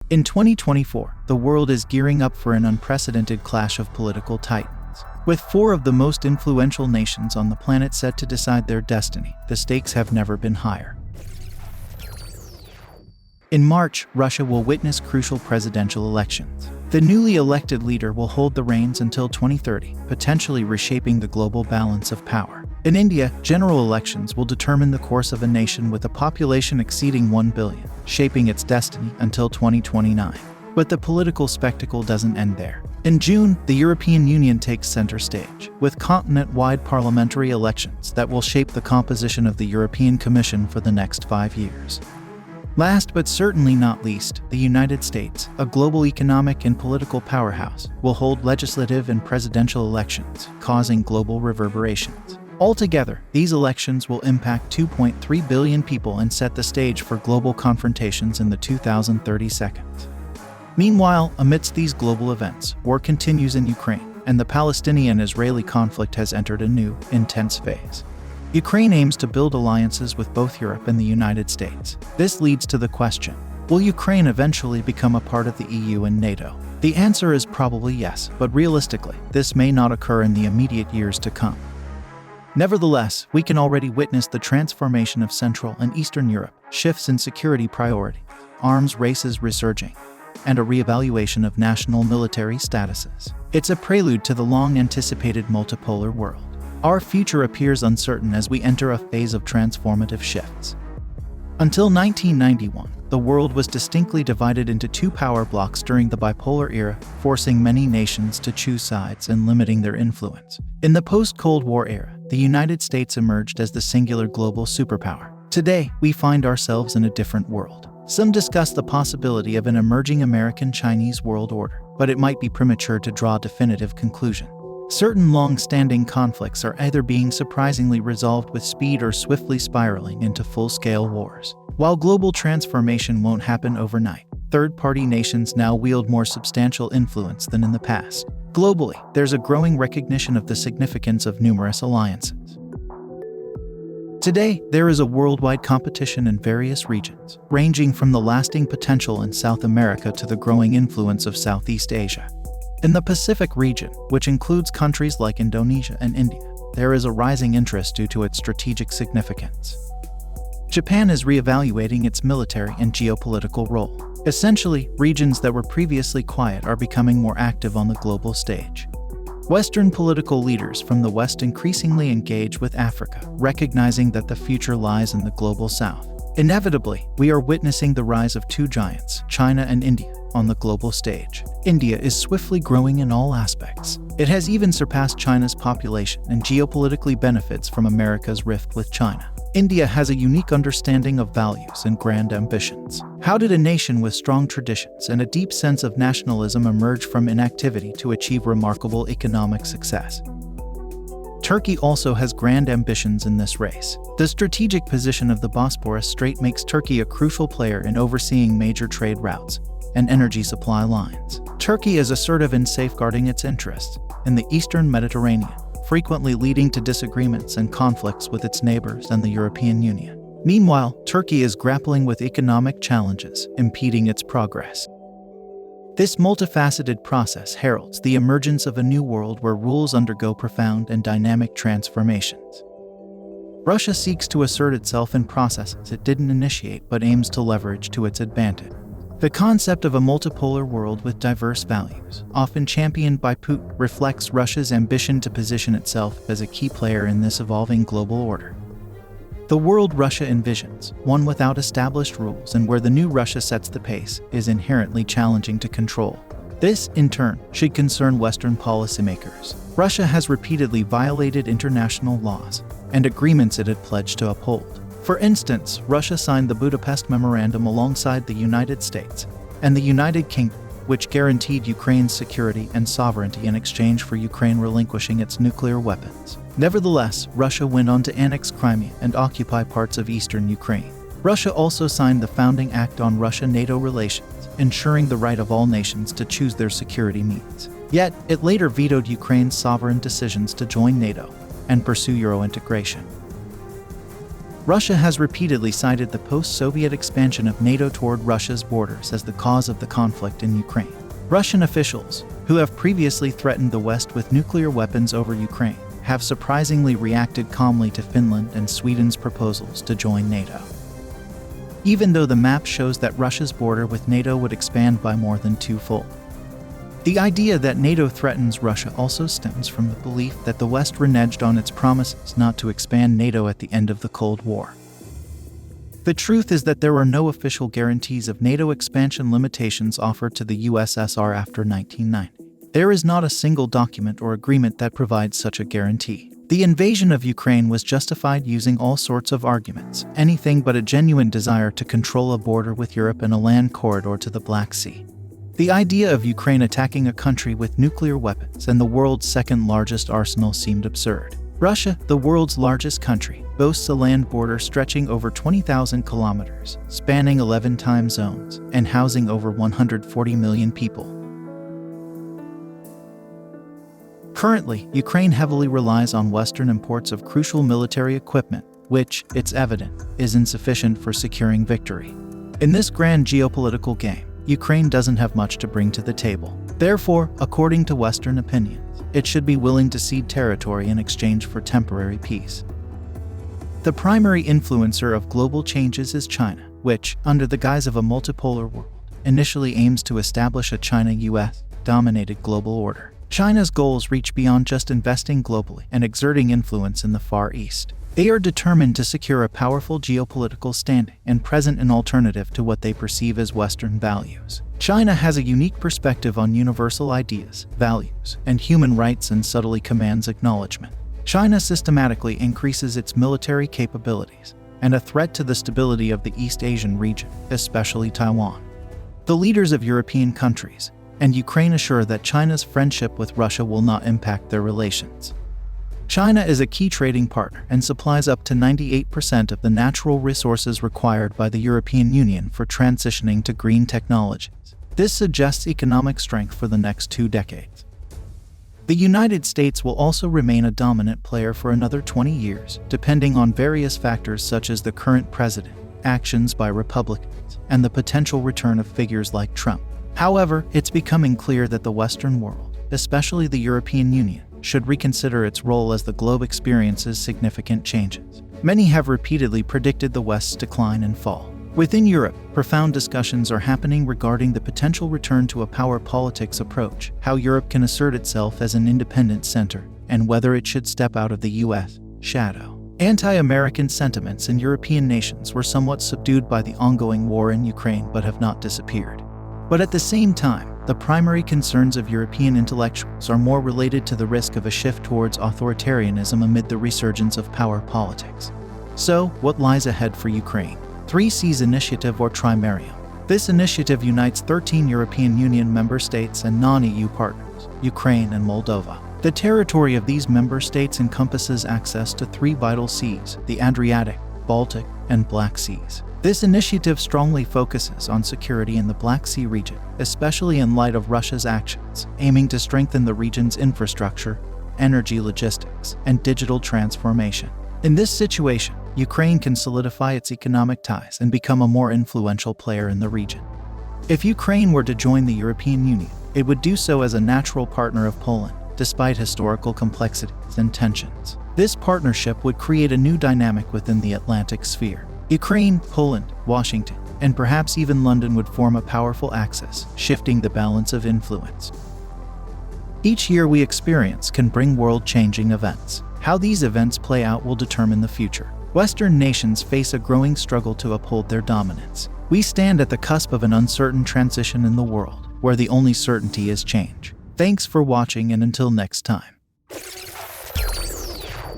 In 2024, the world is gearing up for an unprecedented clash of political titans. With 4 of the most influential nations on the planet set to decide their destiny, the stakes have never been higher. In March, Russia will witness crucial presidential elections. The newly elected leader will hold the reins until 2030, potentially reshaping the global balance of power. In India, general elections will determine the course of a nation with a population exceeding 1 billion, shaping its destiny until 2029. But the political spectacle doesn't end there. In June, the European Union takes center stage, with continent-wide parliamentary elections that will shape the composition of the European Commission for the next 5 years. Last but certainly not least, the United States, a global economic and political powerhouse, will hold legislative and presidential elections, causing global reverberations. Altogether, these elections will impact 2.3 billion people and set the stage for global confrontations in the 2030 seconds. Meanwhile, amidst these global events, war continues in Ukraine, and the Palestinian-Israeli conflict has entered a new, intense phase. Ukraine aims to build alliances with both Europe and the United States. This leads to the question, will Ukraine eventually become a part of the EU and NATO? The answer is probably yes, but realistically, this may not occur in the immediate years to come. Nevertheless, we can already witness the transformation of Central and Eastern Europe, shifts in security priorities, arms races resurging, and a reevaluation of national military statuses. It's a prelude to the long-anticipated multipolar world. Our future appears uncertain as we enter a phase of transformative shifts. Until 1991, the world was distinctly divided into 2 power blocks during the bipolar era, forcing many nations to choose sides and limiting their influence. In the post-Cold War era, the United States emerged as the singular global superpower. Today, we find ourselves in a different world. Some discuss the possibility of an emerging American-Chinese world order, but it might be premature to draw a definitive conclusion. Certain long-standing conflicts are either being surprisingly resolved with speed or swiftly spiraling into full-scale wars. While global transformation won't happen overnight, third-party nations now wield more substantial influence than in the past. Globally, there's a growing recognition of the significance of numerous alliances. Today, there is a worldwide competition in various regions, ranging from the lasting potential in South America to the growing influence of Southeast Asia. In the Pacific region, which includes countries like Indonesia and India, there is a rising interest due to its strategic significance. Japan is reevaluating its military and geopolitical role. Essentially, regions that were previously quiet are becoming more active on the global stage. Western political leaders from the West increasingly engage with Africa, recognizing that the future lies in the global South. Inevitably, we are witnessing the rise of 2 giants, China and India, on the global stage. India is swiftly growing in all aspects. It has even surpassed China's population and geopolitically benefits from America's rift with China. India has a unique understanding of values and grand ambitions. How did a nation with strong traditions and a deep sense of nationalism emerge from inactivity to achieve remarkable economic success? Turkey also has grand ambitions in this race. The strategic position of the Bosporus Strait makes Turkey a crucial player in overseeing major trade routes and energy supply lines. Turkey is assertive in safeguarding its interests in the Eastern Mediterranean, frequently leading to disagreements and conflicts with its neighbors and the European Union. Meanwhile, Turkey is grappling with economic challenges, impeding its progress. This multifaceted process heralds the emergence of a new world where rules undergo profound and dynamic transformations. Russia seeks to assert itself in processes it didn't initiate but aims to leverage to its advantage. The concept of a multipolar world with diverse values, often championed by Putin, reflects Russia's ambition to position itself as a key player in this evolving global order. The world Russia envisions, one without established rules and where the new Russia sets the pace, is inherently challenging to control. This, in turn, should concern Western policymakers. Russia has repeatedly violated international laws and agreements it had pledged to uphold. For instance, Russia signed the Budapest Memorandum alongside the United States and the United Kingdom, which guaranteed Ukraine's security and sovereignty in exchange for Ukraine relinquishing its nuclear weapons. Nevertheless, Russia went on to annex Crimea and occupy parts of eastern Ukraine. Russia also signed the Founding Act on Russia-NATO relations, ensuring the right of all nations to choose their security needs. Yet, it later vetoed Ukraine's sovereign decisions to join NATO and pursue Euro integration. Russia has repeatedly cited the post-Soviet expansion of NATO toward Russia's borders as the cause of the conflict in Ukraine. Russian officials, who have previously threatened the West with nuclear weapons over Ukraine, have surprisingly reacted calmly to Finland and Sweden's proposals to join NATO. Even though the map shows that Russia's border with NATO would expand by more than twofold. The idea that NATO threatens Russia also stems from the belief that the West reneged on its promises not to expand NATO at the end of the Cold War. The truth is that there were no official guarantees of NATO expansion limitations offered to the USSR after 1990. There is not a single document or agreement that provides such a guarantee. The invasion of Ukraine was justified using all sorts of arguments, anything but a genuine desire to control a border with Europe and a land corridor to the Black Sea. The idea of Ukraine attacking a country with nuclear weapons and the world's second-largest arsenal seemed absurd. Russia, the world's largest country, boasts a land border stretching over 20,000 kilometers, spanning 11 time zones, and housing over 140 million people. Currently, Ukraine heavily relies on Western imports of crucial military equipment, which, it's evident, is insufficient for securing victory. In this grand geopolitical game, Ukraine doesn't have much to bring to the table. Therefore, according to Western opinions, it should be willing to cede territory in exchange for temporary peace. The primary influencer of global changes is China, which, under the guise of a multipolar world, initially aims to establish a China-US dominated global order. China's goals reach beyond just investing globally and exerting influence in the Far East. They are determined to secure a powerful geopolitical standing and present an alternative to what they perceive as Western values. China has a unique perspective on universal ideas, values, and human rights and subtly commands acknowledgement. China systematically increases its military capabilities and a threat to the stability of the East Asian region, especially Taiwan. The leaders of European countries and Ukraine assure that China's friendship with Russia will not impact their relations. China is a key trading partner and supplies up to 98% of the natural resources required by the European Union for transitioning to green technologies. This suggests economic strength for the next 2 decades. The United States will also remain a dominant player for another 20 years, depending on various factors such as the current president, actions by Republicans, and the potential return of figures like Trump. However, it's becoming clear that the Western world, especially the European Union, should reconsider its role as the globe experiences significant changes. Many have repeatedly predicted the West's decline and fall. Within Europe, profound discussions are happening regarding the potential return to a power politics approach, how Europe can assert itself as an independent center, and whether it should step out of the U.S. shadow. Anti-American sentiments in European nations were somewhat subdued by the ongoing war in Ukraine but have not disappeared. But at the same time, the primary concerns of European intellectuals are more related to the risk of a shift towards authoritarianism amid the resurgence of power politics. So, what lies ahead for Ukraine? 3Cs Initiative or Trimerium. This initiative unites 13 European Union member states and non-EU partners, Ukraine and Moldova. The territory of these member states encompasses access to 3 vital seas, the Adriatic, Baltic, and Black Seas. This initiative strongly focuses on security in the Black Sea region, especially in light of Russia's actions, aiming to strengthen the region's infrastructure, energy logistics, and digital transformation. In this situation, Ukraine can solidify its economic ties and become a more influential player in the region. If Ukraine were to join the European Union, it would do so as a natural partner of Poland, despite historical complexities and tensions. This partnership would create a new dynamic within the Atlantic sphere. Ukraine, Poland, Washington, and perhaps even London would form a powerful axis, shifting the balance of influence. Each year we experience can bring world-changing events. How these events play out will determine the future. Western nations face a growing struggle to uphold their dominance. We stand at the cusp of an uncertain transition in the world, where the only certainty is change. Thanks for watching, and until next time.